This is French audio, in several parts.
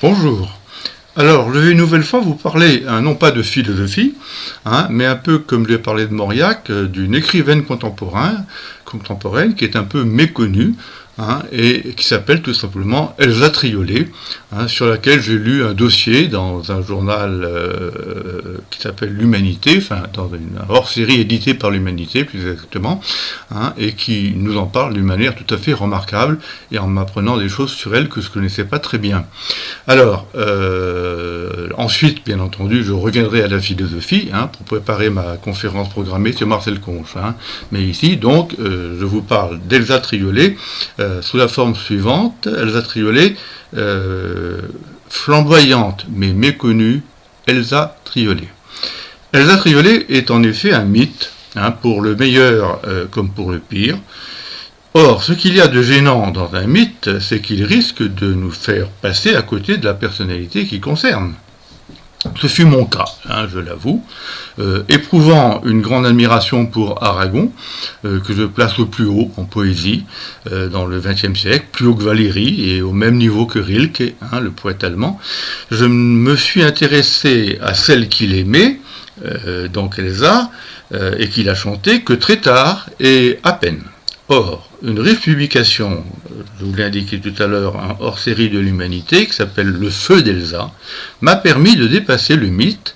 Bonjour. Alors, je vais une nouvelle fois vous parler, non pas de philosophie, mais un peu comme j'ai parlé de Mauriac, d'une écrivaine contemporaine qui est un peu méconnue, et qui s'appelle tout simplement Elsa Triolet, sur laquelle j'ai lu un dossier dans un journal qui s'appelle L'Humanité, dans une hors-série éditée par l'Humanité plus exactement, et qui nous en parle d'une manière tout à fait remarquable, et en m'apprenant des choses sur elle que je ne connaissais pas très bien. Alors, ensuite, bien entendu, je reviendrai à la philosophie pour préparer ma conférence programmée sur Marcel Conche. Mais ici, donc, je vous parle d'Elsa Triolet sous la forme suivante. Elsa Triolet, flamboyante mais méconnue, Elsa Triolet. Elsa Triolet est en effet un mythe, pour le meilleur comme pour le pire. Or, ce qu'il y a de gênant dans un mythe, c'est qu'il risque de nous faire passer à côté de la personnalité qu'il concerne. Ce fut mon cas, je l'avoue, éprouvant une grande admiration pour Aragon, que je place au plus haut en poésie dans le XXe siècle, plus haut que Valéry et au même niveau que Rilke, le poète allemand. Je me suis intéressé à celle qu'il aimait, donc Elsa, et qu'il a chantée que très tard et à peine. Or, une riche publication, je vous l'ai indiqué tout à l'heure, un hors-série de l'Humanité qui s'appelle Le Feu d'Elsa, m'a permis de dépasser le mythe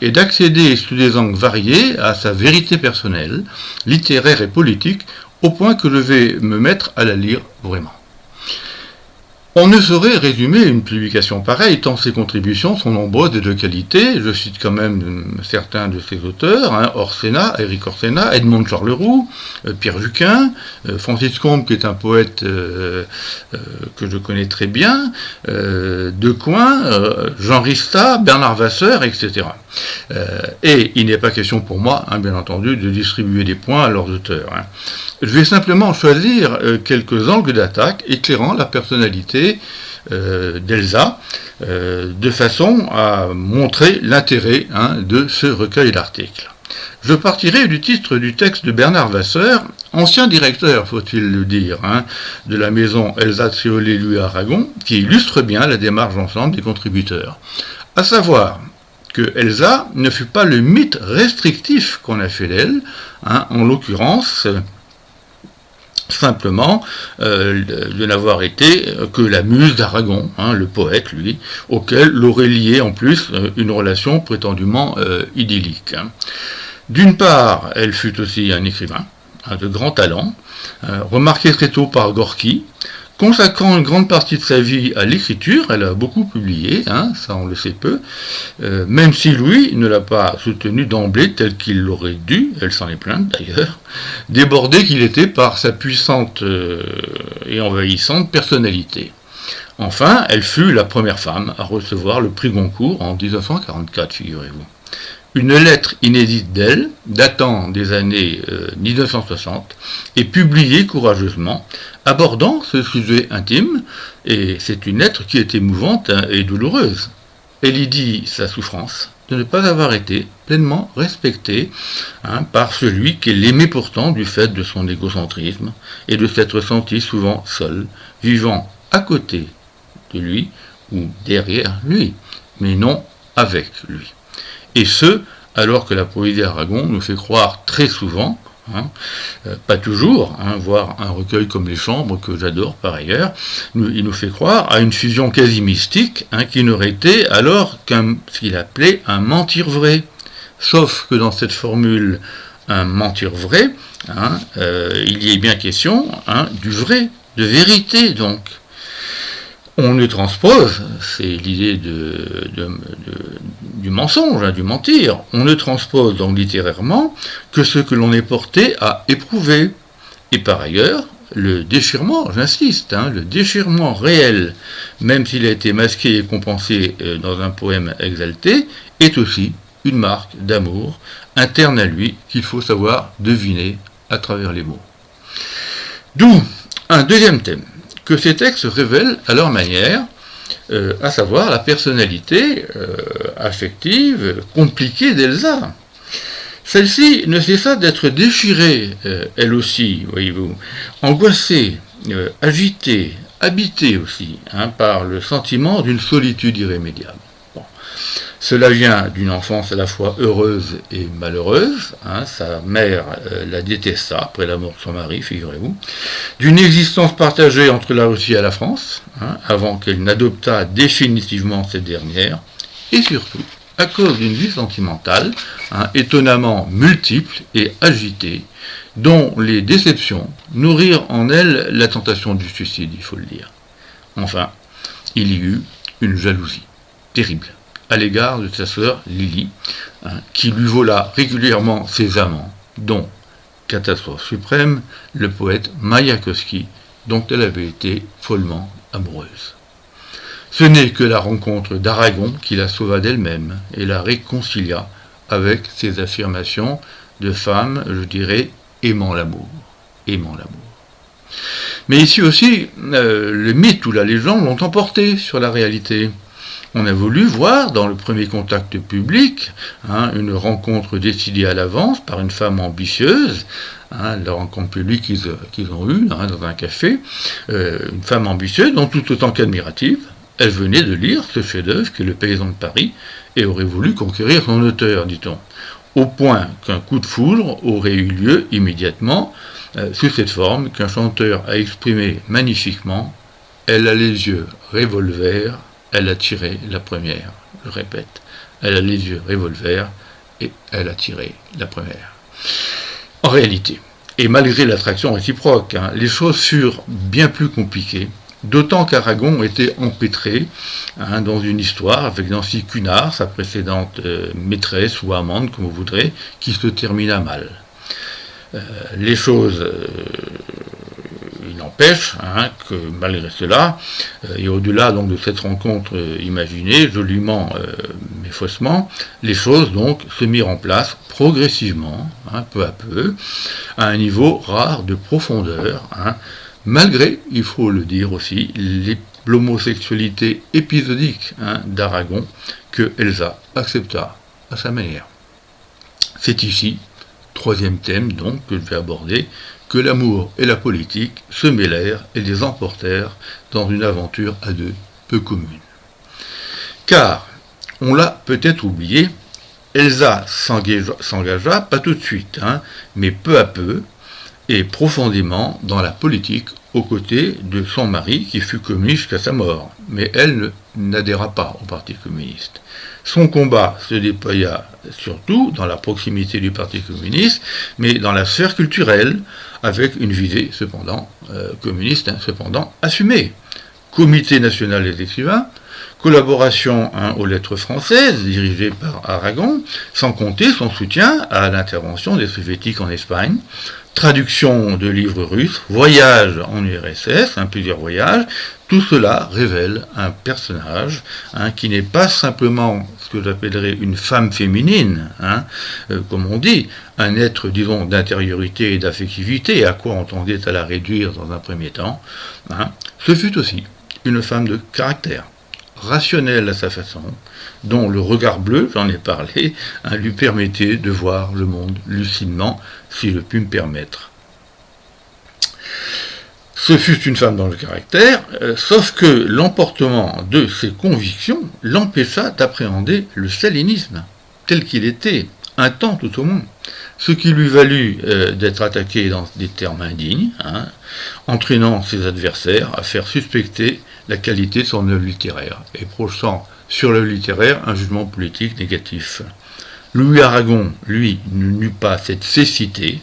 et d'accéder sous des angles variés à sa vérité personnelle, littéraire et politique, au point que je vais me mettre à la lire vraiment. On ne saurait résumer une publication pareille, tant ses contributions sont nombreuses et de qualité. Je cite quand même certains de ses auteurs, Orsena, Éric Orsena, Edmond Charleroux, Pierre Juquin, Francis Combes, qui est un poète que je connais très bien, Decoing, Jean Rista, Bernard Vasseur, etc. Et il n'est pas question pour moi, bien entendu, de distribuer des points à leurs auteurs. Je vais simplement choisir quelques angles d'attaque éclairant la personnalité d'Elsa, de façon à montrer l'intérêt de ce recueil d'articles. Je partirai du titre du texte de Bernard Vasseur, ancien directeur, faut-il le dire, de la maison Elsa Triolet Louis Aragon, qui illustre bien la démarche d'ensemble des contributeurs. À savoir que Elsa ne fut pas le mythe restrictif qu'on a fait d'elle, en l'occurrence simplement de n'avoir été que la muse d'Aragon, le poète, lui, auquel l'aurait lié en plus une relation prétendument idyllique. D'une part, elle fut aussi un écrivain de grand talent, remarqué très tôt par Gorky, consacrant une grande partie de sa vie à l'écriture. Elle a beaucoup publié, ça on le sait peu, même si Louis ne l'a pas soutenu d'emblée tel qu'il l'aurait dû, elle s'en est plainte d'ailleurs, débordé qu'il était par sa puissante et envahissante personnalité. Enfin, elle fut la première femme à recevoir le prix Goncourt en 1944, figurez-vous. Une lettre inédite d'elle, datant des années 1960, est publiée courageusement, abordant ce sujet intime, et c'est une lettre qui est émouvante et douloureuse. Elle y dit sa souffrance de ne pas avoir été pleinement respectée par celui qu'elle aimait pourtant du fait de son égocentrisme, et de s'être sentie souvent seule, vivant à côté de lui, ou derrière lui, mais non avec lui. Et ce, alors que la poésie d'Aragon nous fait croire très souvent, pas toujours, voire un recueil comme Les Chambres, que j'adore par ailleurs, il nous fait croire à une fusion quasi mystique, qui n'aurait été alors ce qu'il appelait un mentir vrai. Sauf que dans cette formule, un mentir vrai, il y est bien question du vrai, de vérité donc. On ne transpose, c'est l'idée du mensonge, du mentir, on ne transpose donc littérairement que ce que l'on est porté à éprouver. Et par ailleurs, le déchirement, j'insiste, le déchirement réel, même s'il a été masqué et compensé dans un poème exalté, est aussi une marque d'amour interne à lui qu'il faut savoir deviner à travers les mots. D'où un deuxième thème que ces textes révèlent à leur manière, à savoir la personnalité affective, compliquée d'Elsa. Celle-ci ne cessa d'être déchirée, elle aussi, voyez-vous, angoissée, agitée, habité aussi par le sentiment d'une solitude irrémédiable. Bon. Cela vient d'une enfance à la fois heureuse et malheureuse. Sa mère la détesta après la mort de son mari, figurez-vous. D'une existence partagée entre la Russie et la France, avant qu'elle n'adoptât définitivement cette dernière. Et surtout, à cause d'une vie sentimentale, étonnamment multiple et agitée, dont les déceptions nourrirent en elle la tentation du suicide, il faut le dire. Enfin, il y eut une jalousie terrible à l'égard de sa sœur Lily, qui lui vola régulièrement ses amants, dont, catastrophe suprême, le poète Maïakovski, dont elle avait été follement amoureuse. Ce n'est que la rencontre d'Aragon qui la sauva d'elle-même et la réconcilia avec ses affirmations de femme, je dirais, aimant l'amour. Aimant l'amour. Mais ici aussi, le mythe ou la légende l'ont emporté sur la réalité. On a voulu voir dans le premier contact public une rencontre décidée à l'avance par une femme ambitieuse, la rencontre publique qu'ils ont eue dans un café, une femme ambitieuse, dont tout autant qu'admirative. Elle venait de lire ce chef-d'œuvre qu'est Le Paysan de Paris et aurait voulu conquérir son auteur, dit-on, au point qu'un coup de foudre aurait eu lieu immédiatement sous cette forme qu'un chanteur a exprimé magnifiquement. Elle a les yeux revolver, elle a tiré la première. Je répète, elle a les yeux revolver et elle a tiré la première. En réalité, et malgré l'attraction réciproque, les choses furent bien plus compliquées, d'autant qu'Aragon était empêtré dans une histoire avec Nancy Cunard, sa précédente maîtresse ou amante, comme vous voudrez, qui se termina mal. Les choses, il n'empêche que malgré cela, et au-delà donc de cette rencontre imaginée, joliment mais faussement, les choses donc se mirent en place progressivement, peu à peu, à un niveau rare de profondeur, malgré, il faut le dire aussi, l'homosexualité épisodique d'Aragon que Elsa accepta à sa manière. C'est ici, troisième thème donc que je vais aborder, que l'amour et la politique se mêlèrent et les emportèrent dans une aventure à deux peu commune. Car, on l'a peut-être oublié, Elsa s'engagea pas tout de suite, mais peu à peu et profondément dans la politique aux côtés de son mari qui fut communiste jusqu'à sa mort. Mais elle n'adhéra pas au Parti communiste. Son combat se déploya surtout dans la proximité du Parti communiste, mais dans la sphère culturelle, avec une visée cependant communiste, cependant assumée. Comité national des écrivains, collaboration aux lettres françaises dirigée par Aragon, sans compter son soutien à l'intervention des soviétiques en Espagne, traduction de livres russes, voyage en URSS, plusieurs voyages, tout cela révèle un personnage qui n'est pas simplement ce que j'appellerais une femme féminine, comme on dit, un être, disons, d'intériorité et d'affectivité, à quoi on tendait à la réduire dans un premier temps. Ce fut aussi une femme de caractère, rationnelle à sa façon, dont le regard bleu, j'en ai parlé, lui permettait de voir le monde lucidement, si je puis me permettre. Ce fut une femme dans le caractère, sauf que l'emportement de ses convictions l'empêcha d'appréhender le stalinisme, tel qu'il était, un temps tout au moins, ce qui lui valut d'être attaqué dans des termes indignes, entraînant ses adversaires à faire suspecter la qualité de son œuvre littéraire, et projetant sur l'œuvre littéraire un jugement politique négatif. Louis Aragon, lui, n'eut pas cette cécité,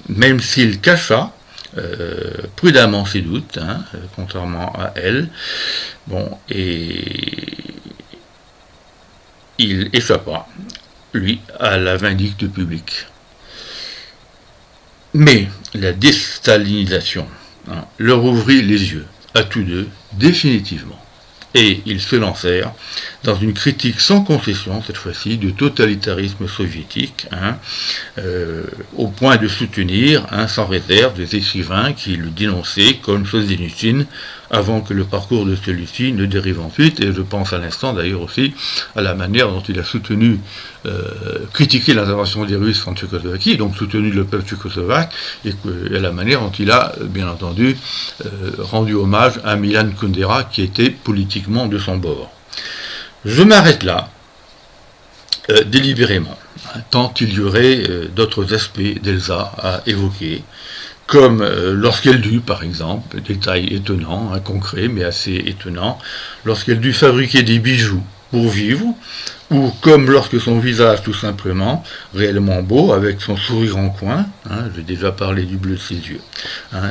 même s'il cacha prudemment ses doutes, contrairement à elle, et il échappa, lui, à la vindicte publique. Mais la déstalinisation leur ouvrit les yeux, à tous deux, définitivement. Et ils se lancèrent dans une critique sans concession, cette fois-ci, du totalitarisme soviétique, au point de soutenir, sans réserve, des écrivains qui le dénonçaient comme Solzhenitsyn avant que le parcours de celui-ci ne dérive ensuite, et je pense à l'instant d'ailleurs aussi à la manière dont il a soutenu, critiqué l'intervention des Russes en Tchécoslovaquie, donc soutenu le peuple tchécoslovaque, et à la manière dont il a, bien entendu, rendu hommage à Milan Kundera, qui était politiquement de son bord. Je m'arrête là, délibérément, tant il y aurait d'autres aspects d'Elsa à évoquer, comme lorsqu'elle dut, par exemple, détail étonnant, concret mais assez étonnant, lorsqu'elle dut fabriquer des bijoux pour vivre, ou comme lorsque son visage tout simplement, réellement beau, avec son sourire en coin, j'ai déjà parlé du bleu de ses yeux,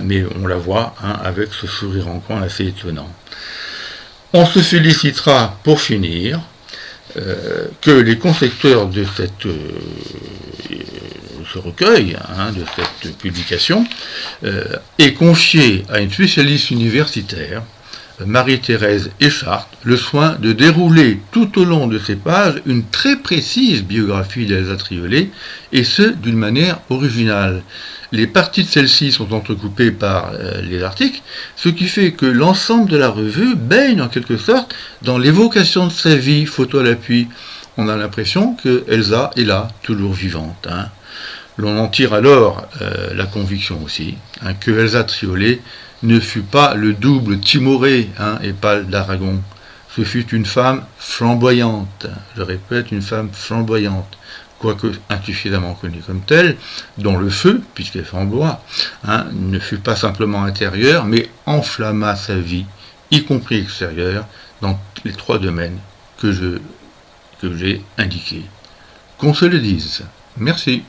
mais on la voit avec ce sourire en coin assez étonnant. On se félicitera, pour finir, que les concepteurs de ce recueil, de cette publication, aient confié à une spécialiste universitaire, Marie-Thérèse Échardt, le soin de dérouler tout au long de ces pages une très précise biographie d'Elsa Triolet, et ce, d'une manière originale. Les parties de celle-ci sont entrecoupées par les articles, ce qui fait que l'ensemble de la revue baigne en quelque sorte dans l'évocation de sa vie, photo à l'appui. On a l'impression que Elsa est là, toujours vivante. L'on en tire alors la conviction aussi que Elsa Triolet ne fut pas le double Timoré et Pâle d'Aragon. Ce fut une femme flamboyante, je répète, une femme flamboyante, quoique insuffisamment connue comme telle, dont le feu, puisqu'elle flamboie, ne fut pas simplement intérieur, mais enflamma sa vie, y compris extérieure, dans les 3 domaines que j'ai indiqués. Qu'on se le dise. Merci.